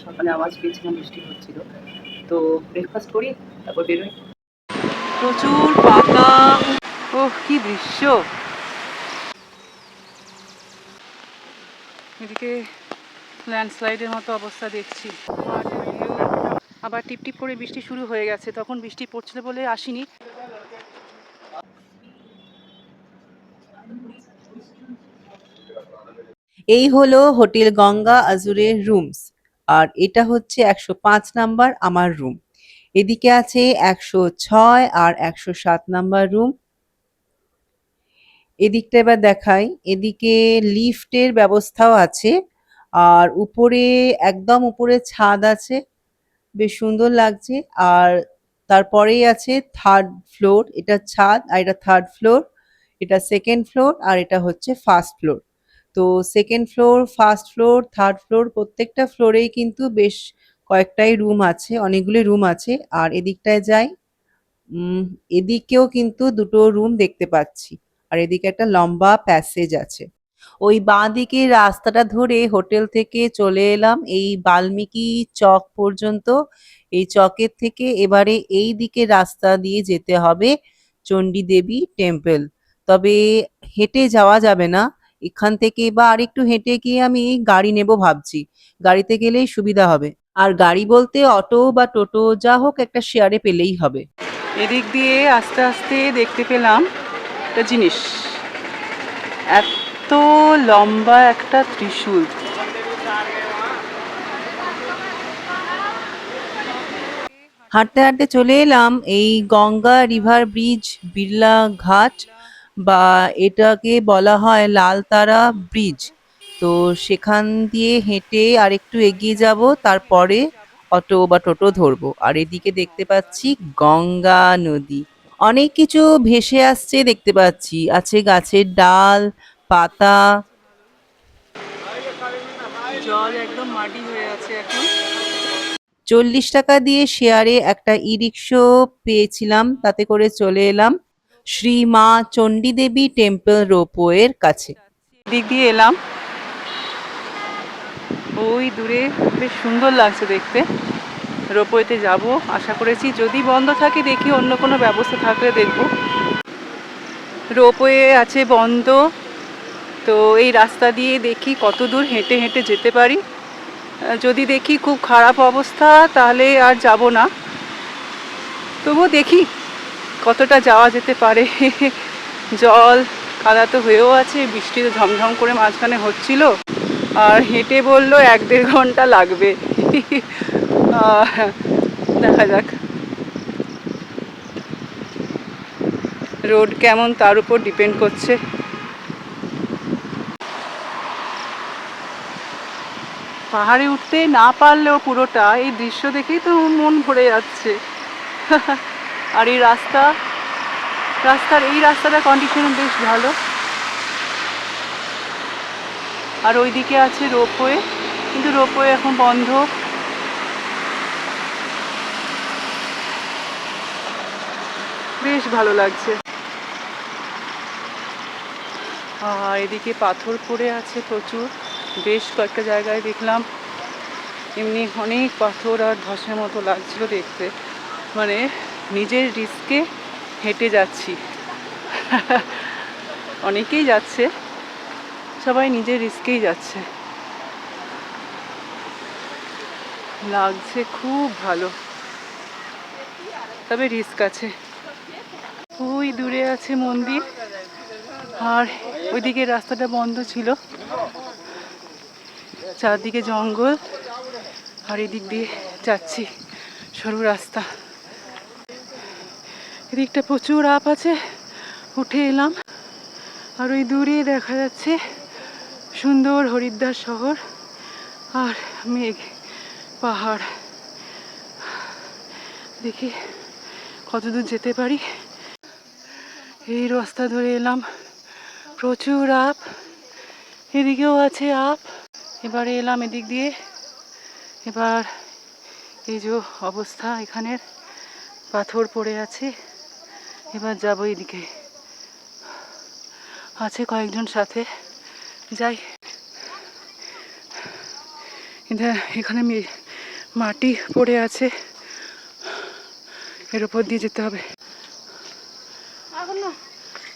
সকালে আওয়াজ পেয়েছিলাম বৃষ্টি হচ্ছিল। তো ব্রেকফাস্ট করি, তারপর বেরোই। প্রচুর পাতা, ওহ কি দৃশ্য! এদিকে ল্যান্ডস্লাইডের মতো অবস্থা দেখছি। আবার টিপটিপ করে বৃষ্টি শুরু হয়ে গেছে, তখন বৃষ্টি পড়ছিল বলে আসিনি। এই হলো হোটেল গঙ্গা আজুরের রুমস। আর এটা হচ্ছে 105 নাম্বার আমার রুম। এদিকে আছে 106 আর 107 নাম্বার রুম। এদিকটা এবার দেখাই, এদিকে লিফটের ব্যবস্থাও আছে। আর উপরে, একদম উপরে ছাদ আছে, বেশ সুন্দর লাগছে। আর তারপরেই আছে থার্ড ফ্লোর, এটা ছাদ আর এটা থার্ড ফ্লোর, এটা সেকেন্ড ফ্লোর আর এটা হচ্ছে ফার্স্ট ফ্লোর। তো second floor, first floor, third floor প্রত্যেকটা ফ্লোরেই কিন্তু বেশ কয়েকটাই রুম আছে, অনেকগুলো রুম আছে। আর এদিকটায় যাই, উম এদিকেও কিন্তু দুটো রুম দেখতে পাচ্ছি। আর এদিকে একটা লম্বা প্যাসেজ আছে। ওই বাঁ দিকে রাস্তাটা ধরে হোটেল থেকে চলে এলাম এই বাল্মীকি চক পর্যন্ত। এই চকের থেকে এবারে এই দিকে রাস্তা দিয়ে যেতে হবে চণ্ডী দেবী টেম্পল। তবে হেঁটে যাওয়া যাবে না এখান থেকে, বা আরেকটু হেঁটে গিয়ে আমি গাড়ি নেব ভাবছি, গাড়িতে গেলেই সুবিধা হবে। আর গাড়ি বলতে অটো বা টোটো যা হোক একটা শেয়ারে পেলেই হবে। এদিক দিয়ে আস্তে আস্তে দেখতে পেলাম একটা জিনিস, এত লম্বা একটা ত্রিশূল। হাঁটতে হাঁটতে চলে এলাম এই গঙ্গা রিভার ব্রিজ, বিড়লা ঘাট, বা এটাকে বলা হয় লালতারা ব্রিজ। তো সেখান দিয়ে হেঁটে আর একটু এগিয়ে যাব, তারপরে অটো বা টোটো ধরবো। আর এদিকে দেখতে পাচ্ছি গঙ্গা নদী, অনেক কিছু ভেসে আসছে দেখতে পাচ্ছি, আছে গাছের ডাল, পাতা। জল একদম মাটি হয়ে আছে এখন। 40 টাকা দিয়ে শেয়ারে একটা ই রিক্সা পেয়েছিলাম, তাতে করে চলে এলাম শ্রী মা চণ্ডী দেবী টেম্পল রোপওয়ের কাছে। দিক দিয়ে এলাম, ওই দূরে বেশ সুন্দর লাগছে দেখতে। রোপওয়েতে যাব আশা করেছি, যদি বন্ধ থাকে দেখি, অন্য কোনো ব্যবস্থা থাকলে দেখব। রোপওয়ে আছে বন্ধ, তো এই রাস্তা দিয়ে দেখি কত দূর হেঁটে হেঁটে যেতে পারি। যদি দেখি খুব খারাপ অবস্থা তাহলে আর যাব না, তবুও দেখি কতটা যাওয়া যেতে পারে। জল কাদা তো হয়েও আছে, বৃষ্টিতে ঝমঝম করে মাঝখানে হচ্ছিল, আর হেঁটে বললো 1-1.5 ঘন্টা লাগবে। দেখা যাক রোড কেমন তার উপর ডিপেন্ড করছে। পাহাড়ে উঠতে না পারলেও পুরোটা এই দৃশ্য দেখেই তো মন ভরে যাচ্ছে। আর এই এই রাস্তাটার কন্ডিশন বেশ ভালো। আর ওইদিকে আছে রোপওয়ে, কিন্তু রোপওয়ে এখন বন্ধ। বেশ ভালো লাগছে। আর এদিকে পাথর পড়ে আছে প্রচুর, বেশ কয়েকটা জায়গায় দেখলাম এমনি অনেক পাথর, আর ধসের মতো লাগছিল দেখতে। মানে নিজের রিস্কে হেঁটে যাচ্ছি। অনেকেই যাচ্ছে, সবাই নিজের রিস্কেই যাচ্ছে। লাগছে খুব ভালো, তবে রিস্ক আছে। ওই দূরে আছে মন্দির, আর ওইদিকে রাস্তাটা বন্ধ ছিল, চারদিকে জঙ্গল, আর এদিক দিয়ে যাচ্ছি সরু রাস্তা। এদিকটা প্রচুর আপ আছে, উঠে এলাম। আর ওই দূরে দেখা যাচ্ছে সুন্দর হরিদ্বার শহর আর মেঘ, পাহাড়। দেখি কতদূর যেতে পারি। এই রাস্তা ধরে এলাম, প্রচুর আপ, এদিকেও আছে আপ। এবারে এলাম এদিক দিয়ে। এবার এই যে অবস্থা, এখানের পাথর পড়ে আছে। এবার যাবো এদিকে, আছে কয়েকজন সাথে, যাই। এখানে মাটি পড়ে আছে, এর উপর দিয়ে যেতে হবে।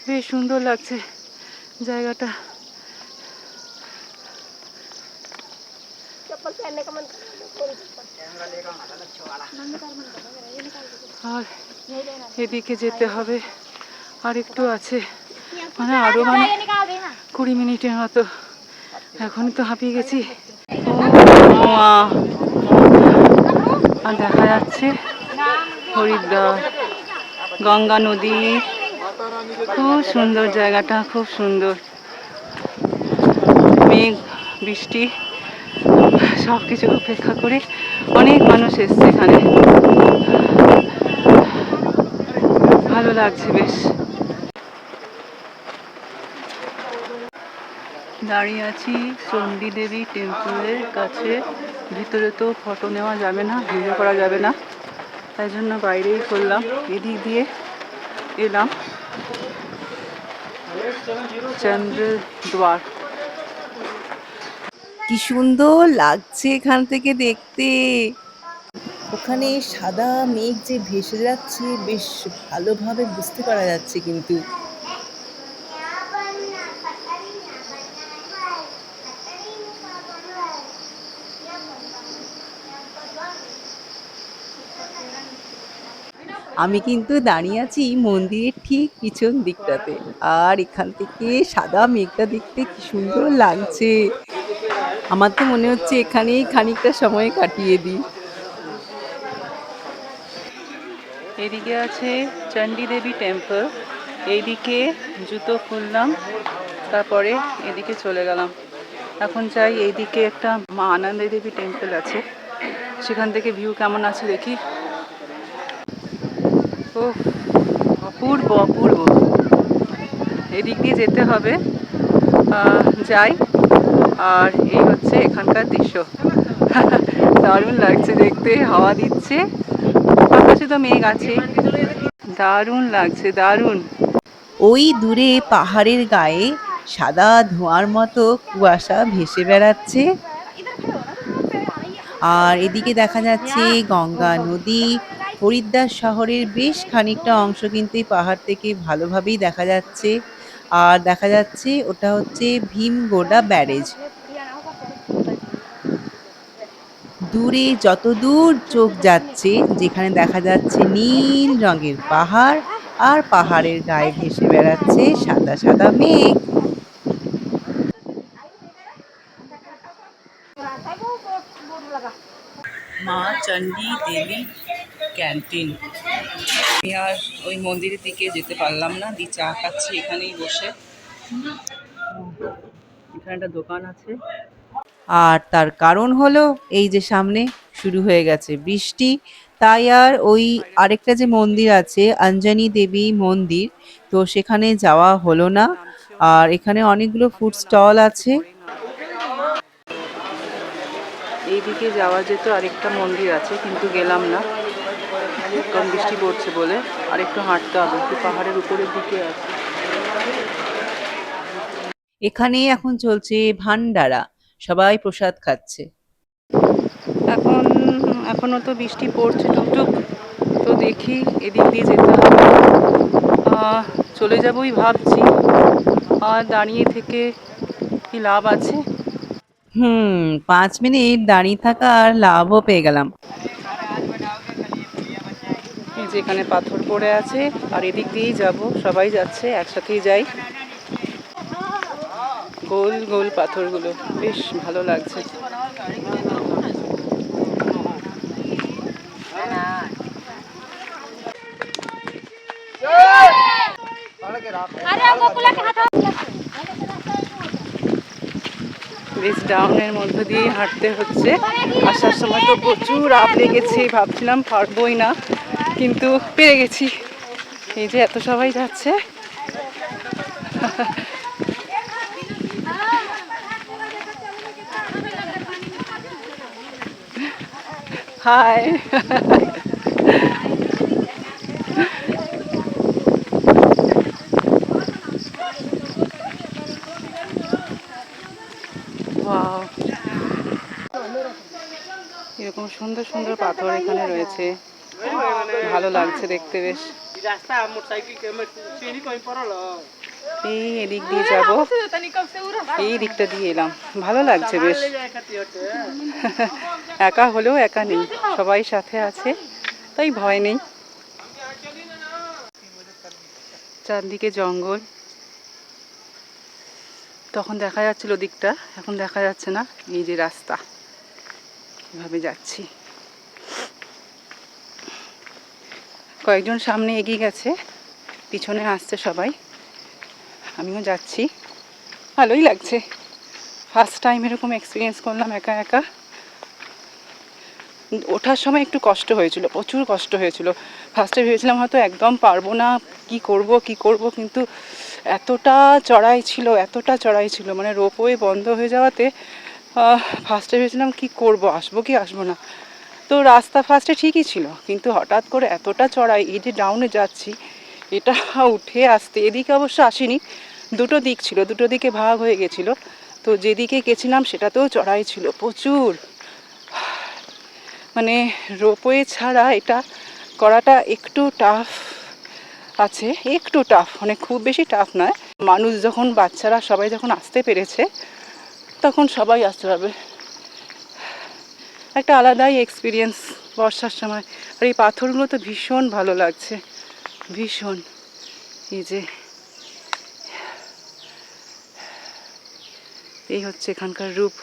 বেশ সুন্দর লাগছে জায়গাটা। আর এদিকে যেতে হবে, আর একটু আছে, মানে আরো 20 মিনিটের মতো। এখনই তো হাঁপিয়ে গেছি। আর দেখা যাচ্ছে হরিদ্বার, গঙ্গা নদী। খুব সুন্দর জায়গাটা, খুব সুন্দর। মেঘ, বৃষ্টি সব কিছু উপেক্ষা করে অনেক মানুষ এসছে এখানে। ভালো লাগছে বেশ। দাঁড়িয়ে আছি চণ্ডী দেবী টেম্পলের কাছে। ভিতরে তো ফটো নেওয়া যাবে না, ভিডিও করা যাবে না, তাই জন্য বাইরেই করলাম। এদিক দিয়ে এলাম চন্দ্রদ্বার। কি সুন্দর লাগছে এখান থেকে দেখতে। ওখানে সাদা মেঘ যে ভেসে যাচ্ছে বেশ ভালোভাবে বুঝতে পারা যাচ্ছে কিন্তু। আমি কিন্তু দাঁড়িয়ে আছি মন্দিরের ঠিক পিছন দিকটাতে, আর এখান থেকে সাদা মেঘটা দেখতে কি সুন্দর লাগছে। আমার তো মনে হচ্ছে এখানেই খানিকটা সময় কাটিয়ে দিই। এদিকে আছে চণ্ডী দেবী টেম্পল, এইদিকে জুতো খুললাম, তারপরে এদিকে চলে গেলাম। এখন চাই এইদিকে একটা মা আনন্দা দেবী টেম্পল আছে, সেখান থেকে ভিউ কেমন আছে দেখি। ও অপূর্ব অপূর্ব। এদিক দিয়ে যেতে হবে, যাই। আর এই হচ্ছে এখানকার দৃশ্য। দারুণ লাগছে দেখতে, হাওয়া দিচ্ছে, আকাশে তো মেঘ আছে। দারুণ লাগছে, দারুণ। ওই দূরে পাহাড়ের গায়ে সাদা ধোঁয়ার মতো কুয়াশা ভেসে বেড়াচ্ছে, আর এদিকে দেখা যাচ্ছে গঙ্গা নদী। হরিদ্বার শহরের বেশ খানিকটা অংশ কিন্তু এই পাহাড় থেকে ভালোভাবেই দেখা যাচ্ছে। আর দেখা যাচ্ছে ওটা হচ্ছে ভীমগোড়া ব্যারেজ। দূরে যত দূর চোখ যাচ্ছে, যেখানে দেখা যাচ্ছে নীল রঙের পাহাড়, আর পাহাড়ের গায়ে ভেসে বেড়াচ্ছে সাদা সাদা মেঘ। মা চণ্ডী দেবী ক্যান্টিন। আমি আর ওই মন্দিরের দিকে যেতে পারলাম না, দি চা খাচ্ছি এখানেই বসে। এখানে একটা দোকান আছে। আর তার কারণ হলো এই যে সামনে শুরু হয়ে গেছে বৃষ্টি, তাই আর ওই আরেকটা যে মন্দির আছে অঞ্জনী দেবী মন্দির, তো সেখানে যাওয়া হলো না। আর এখানে অনেকগুলো ফুড স্টল আছে। এইদিকে যাওয়া যেত, আরেকটা মন্দির আছে কিন্তু গেলাম না, কারণ বৃষ্টি পড়ছে বলে। আর একটু হাঁটতে হবে, একটু পাহাড়ের উপরের দিকে আছে। এখানে এখন চলছে ভান্ডারা, সবাই প্রসাদ খাচ্ছে। এখন এখনো তো বৃষ্টি পড়ছে টুকটুক, তো দেখি এদিক দিয়ে যেতে হবে। চলে যাবই ভাবছি, আর দাঁড়িয়ে থেকে কি লাভ আছে। 5 মিনিট দাঁড়িয়ে থাকা আর লাভও পেয়ে গেলাম। এই যে এখানে পাথর পড়ে আছে, আর এদিক দিয়েই যাব, সবাই যাচ্ছে, একসাথেই যাই। গোল গোল পাথরগুলো বেশ ভালো লাগছে। বেশ ডাউনের মধ্য দিয়ে হাঁটতে হচ্ছে। আসার সময় তো প্রচুর আপ লেগেছে, ভাবছিলাম পারবই না, কিন্তু পেরে গেছি। এই যে এত সবাই যাচ্ছে। হাই। ওয়াও, ও সুন্দর সুন্দর পাথর এখানে রয়েছে, ভালো লাগছে দেখতে বেশ। এই এদিক দিয়ে যাব, এই দিকটা দিয়ে এলাম, ভালো লাগছে বেশ। একা হলেও একা নেই, সবাই সাথে আছে, তাই ভয় নেই। চারদিকে জঙ্গল, তখন দেখা যাচ্ছিল দিকটা, এখন দেখা যাচ্ছে না। এই যে রাস্তা, এভাবে যাচ্ছি। কয়েকজন সামনে এগিয়ে গেছে, পিছনে আসছে সবাই, আমিও যাচ্ছি, ভালোই লাগছে। ফার্স্ট টাইম এরকম এক্সপিরিয়েন্স করলাম একা একা। ওঠার সময় একটু কষ্ট হয়েছিল, প্রচুর কষ্ট হয়েছিল। ফার্স্টে ভেবেছিলাম হয়তো একদম পারবো না, কি করব, কিন্তু এতটা চড়াই ছিল, এতটা চড়াই ছিল, মানে রোপওয়ে বন্ধ হয়ে যাওয়াতে ফার্স্টে ভেবেছিলাম কি করব, আসবো কি আসবো না। তো রাস্তা ফার্স্টে ঠিকই ছিল, কিন্তু হঠাৎ করে এতটা চড়াই, এই যে ডাউনে যাচ্ছি, এটা উঠে আসতে, এদিকে অবশ্য আসিনি, দুটো দিক ছিল, দুটো দিকে ভাগ হয়ে গেছিলো। তো যেদিকে গেছিলাম সেটাতেও চড়াই ছিল প্রচুর। মানে রোপওয়ে ছাড়া এটা করাটা একটু টাফ আছে, একটু টাফ, মানে খুব বেশি টাফ নয়। মানুষ যখন, বাচ্চারা সবাই যখন আসতে পেরেছে, তখন সবাই আসতে পারবে। একটা আলাদাই এক্সপিরিয়েন্স বর্ষার সময়। আর এই পাথরগুলো তো ভীষণ ভালো লাগছে, ভীষণ। এই যে এই হচ্ছে এখানকার রূপ।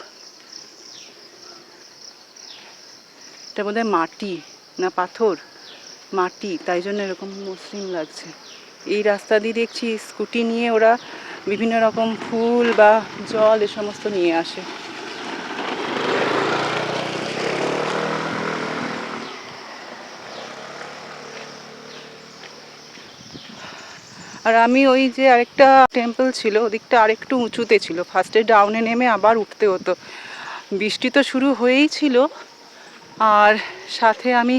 এটা বোধহয় মাটি না পাথর, মাটি, তাই জন্য এরকম মসৃণ লাগছে। এই রাস্তা দিয়ে দেখছি স্কুটি নিয়ে ওরা বিভিন্ন রকম ফুল বা জল এ সমস্ত নিয়ে আসে। আর আমি ওই যে আরেকটা টেম্পল ছিল, ওদিকটা আরেকটু উঁচুতে ছিল, ফার্স্টে ডাউনে নেমে আবার উঠতে হতো। বৃষ্টি তো শুরু হয়েই ছিল, আর সাথে আমি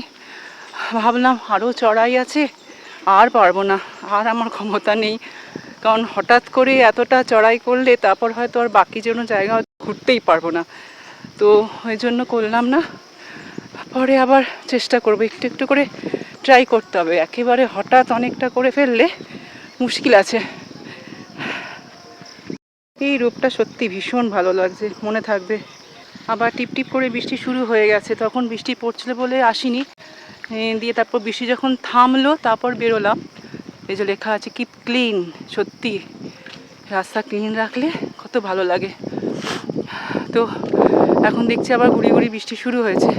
ভাবলাম আরও চড়াই আছে, আর পারবো না, আর আমার ক্ষমতা নেই। কারণ হঠাৎ করে এতটা চড়াই করলে তারপর হয়তো আর বাকি যেন জায়গা ঘুরতেই পারবো না, তো ওই জন্য করলাম না। পরে আবার চেষ্টা করবো, একটু একটু করে ট্রাই করতে হবে, একেবারে হঠাৎ অনেকটা করে ফেললে মুশকিল আছে। এই রূপটা সত্যি ভীষণ ভালো লাগছে, মনে থাকবে। আবার টিপ টিপ করে বৃষ্টি শুরু হয়ে গেছে, তখন বৃষ্টি পড়ছিল বলে আসিনি, দিয়ে তারপর বৃষ্টি যখন থামলো তারপর বেরোলাম। এই যে লেখা আছে কিপ ক্লিন, সত্যি রাস্তা ক্লিন রাখলে কত ভালো লাগে। তো এখন দেখছি আবার গুড়ি গুড়ি বৃষ্টি শুরু হয়েছে,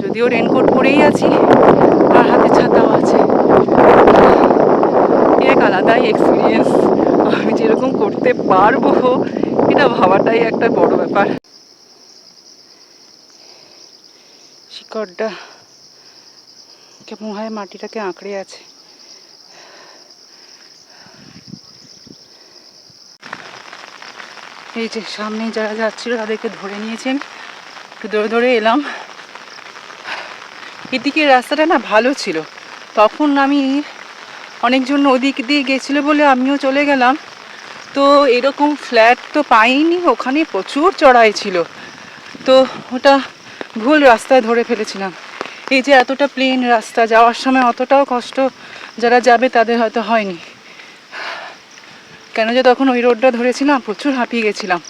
যদিও রেনকোট পরেই আছি আর হাতে ছাতাও আছে। এক আলাদাই এক্সপিরিয়েন্স, আমি যেরকম করতে পারবো এটা ভাবাটাই একটা বড় ব্যাপার। শিকড়টা কেমন হয়, মাটিটাকে আঁকড়ে আছে। এই যে সামনে যারা যাচ্ছিল তাদেরকে ধরে নিয়েছি, আমি একটু দৌড়ে দৌড়ে এলাম। এদিকে রাস্তাটা না ভালো ছিল, তখন আমি অনেকজন ওদিক দিয়ে গেছিলো বলে আমিও চলে গেলাম। তো এরকম ফ্ল্যাট তো পাইনি, ওখানে প্রচুর চড়াই ছিল, তো ওটা ভুল রাস্তায় ধরে ফেলেছিলাম। এই যে এতটা প্লেন রাস্তা, যাওয়ার সময় অতটাও কষ্ট যারা যাবে তাদের হয়তো হয়নি, কেন যে তখন ওই রোডটা ধরেছিলাম, প্রচুর হাঁপিয়ে গেছিলাম।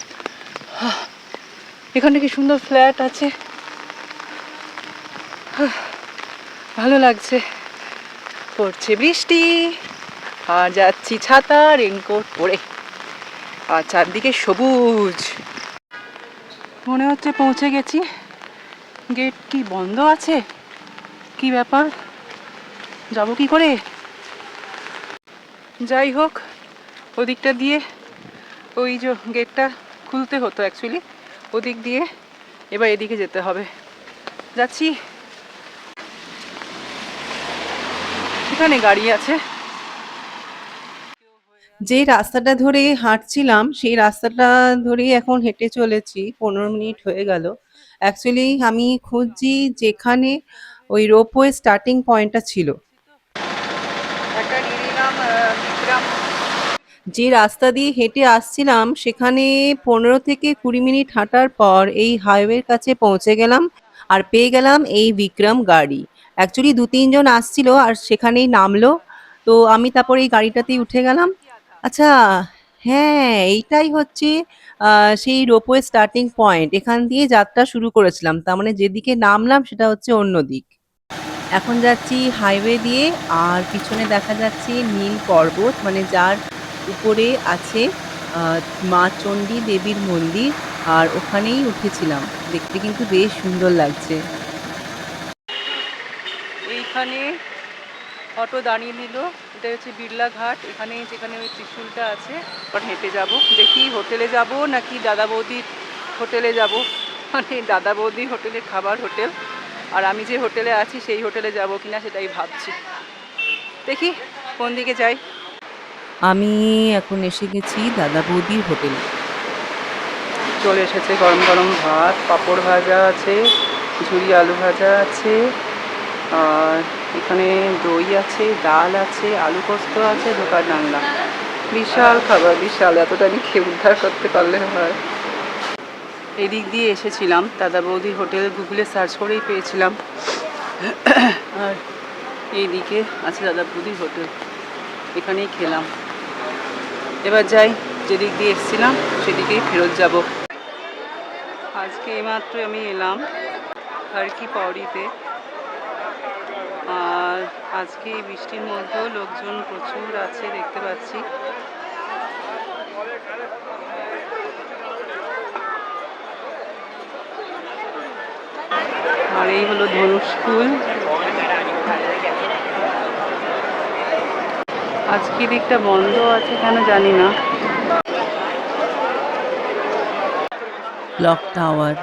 এখানে কি সুন্দর ফ্ল্যাট আছে, ভালো লাগছে। পড়ছে বৃষ্টি আর যাচ্ছি ছাতা রেনকোট পরে, আর চারদিকে সবুজ। মনে হচ্ছে পৌঁছে গেছি। গেট কি বন্ধ আছে, কি ব্যাপার, যাব কি করে? যাই হোক, ওদিকটা দিয়ে, ওই যে গেটটা খুলতে হতো অ্যাকচুয়ালি, ওদিক দিয়ে এবার এদিকে যেতে হবে। যাচ্ছি, এখানে গাড়ি আছে। যে রাস্তাটা ধরে হাঁটছিলাম সেই রাস্তাটা ধরেই এখন হেঁটে চলেছি, 15 মিনিট হয়ে গেল। অ্যাকচুয়ালি আমি খুঁজছি যেখানে ওই রোপওয়ে স্টার্টিং পয়েন্টটা ছিল। একটা নিয়ে নিলাম বিক্রম। যে রাস্তা দিয়ে হেঁটে আসছিলাম সেখানে 15 থেকে 20 মিনিট হাঁটার পর এই হাইওয়ের কাছে পৌঁছে গেলাম। আর পেয়ে গেলাম এই বিক্রম গাড়ি। অ্যাকচুয়ালি ২-৩ জন আসছিল আর সেখানেই নামলো। তো আমি তারপরে এই গাড়িটাতেই উঠে গেলাম। আচ্ছা, হ্যাঁ, এইটাই হচ্ছে সেই রোপওয়ে স্টার্টিং পয়েন্ট। এখান দিয়ে যাত্রা শুরু করেছিলাম। তার মানে যেদিকে নামলাম সেটা হচ্ছে অন্য দিক। এখন যাচ্ছি হাইওয়ে দিয়ে, আর পিছনে দেখা যাচ্ছে নীল পর্বত, মানে যার উপরে আছে আহ, মা চণ্ডী দেবীর মন্দির। আর ওখানেই উঠেছিলাম, দেখতে কিন্তু বেশ সুন্দর লাগছে। এইখানে অটো দাঁড়িয়ে নিল, এটা হচ্ছে বিড়লা ঘাট। এখানে যেখানে ওই ত্রিশূলটা আছে, ওখানে হেঁটে যাব। দেখি হোটেলে যাব নাকি দাদা বৌদির হোটেলে যাব, মানে দাদা বৌদির হোটেলের খাবার হোটেল, আর আমি যে হোটেলে আছি সেই হোটেলে যাব কিনা সেটাই ভাবছি। দেখি কোন দিকে যাই। আমি এখন এসে গেছি দাদা বৌদির হোটেলে। চলে এসেছে গরম গরম ভাত, পাঁপড় ভাজা আছে, ঝুরি আলু ভাজা আছে, আর এখানে দই আছে, ডাল আছে, আলু পোস্ত আছে, ধোকার ডালনা। বিশাল খাবার, বিশাল। এতটা আমি খেয়ে উদ্ধার করতে পারলে হয়। এদিক দিয়ে এসেছিলাম, দাদা বৌদির হোটেল গুগলে সার্চ করেই পেয়েছিলাম। আর এইদিকে আছে দাদা বৌদির হোটেল, এখানেই খেলাম। এবার যাই, যেদিক দিয়ে এসেছিলাম সেদিকেই ফেরত যাব। আজকে এইমাত্র আমি এলাম হারকি পৌরিতে, আর আজকে এই বৃষ্টির মধ্যেও লোকজন প্রচুর আছে দেখতে পাচ্ছি। আর এই হলো ধনুষকুল। আজকে দিকটা বন্ধ আছে কেন জানি না। Clock tower.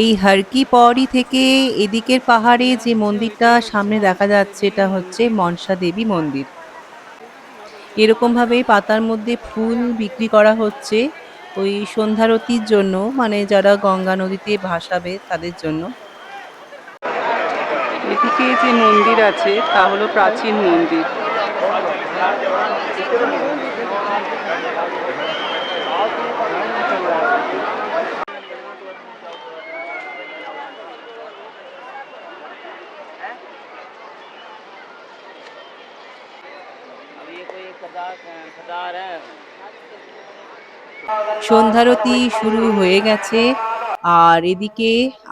এই হারকি পওরি থেকে এদিকের পাহাড়ে যে মন্দিরটা সামনে দেখা যাচ্ছে, এটা হচ্ছে মনসা দেবী মন্দির। এরকম ভাবে পাতার মধ্যে ফুল বিক্রি করা হচ্ছে ওই সন্ধ্যারতির জন্য, মানে যারা গঙ্গা নদীতে ভাসাবে তাদের জন্য। এদিকে যে মন্দির আছে তা হলো প্রাচীন মন্দির। সন্ধ্যারতি শুরু হয়ে গেছে, আর এদিকে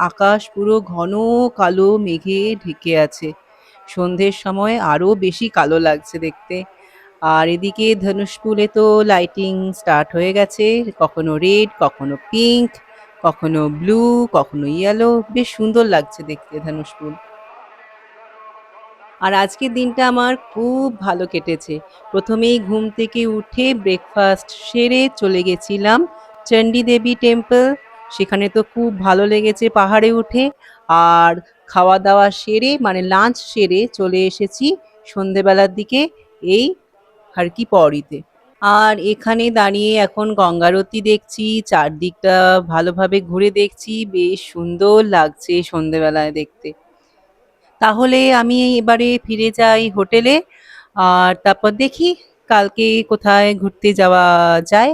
আকাশ পুরো ঘন কালো মেঘে ঢেকে আছে। সন্ধ্যের সময় আরো বেশি কালো লাগছে দেখতে। আর এদিকে ধনুষপুরে তো লাইটিং স্টার্ট হয়ে গেছে, কখনো রেড, কখনো পিঙ্ক, কখনো ব্লু, কখনো ইয়েলো। বেশ সুন্দর লাগছে দেখতে ধনুষপুর। আর আজকের দিনটা আমার খুব ভালো কেটেছে। প্রথমেই ঘুম থেকে উঠে ব্রেকফাস্ট সেরে চলে গেছিলাম চণ্ডী দেবী টেম্পল। সেখানে তো খুব ভালো লেগেছে পাহাড়ে উঠে। আর খাওয়া দাওয়া সেরে, মানে লাঞ্চ সেরে চলে এসেছি সন্ধেবেলার দিকে এই হারকি পওরিতে। আর এখানে দাঁড়িয়ে এখন গঙ্গারতি দেখছি, চারদিকটা ভালোভাবে ঘুরে দেখছি। বেশ সুন্দর লাগছে সন্ধেবেলায় দেখতে। তাহলে আমি এবারে ফিরে যাই হোটেলে, আর তারপর দেখি কালকে কোথায় ঘুরতে যাওয়া যায়।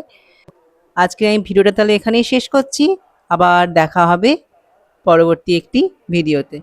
আজকে আমি ভিডিওটা তাহলে এখানেই শেষ করছি। আবার দেখা হবে পরবর্তী একটি ভিডিওতে।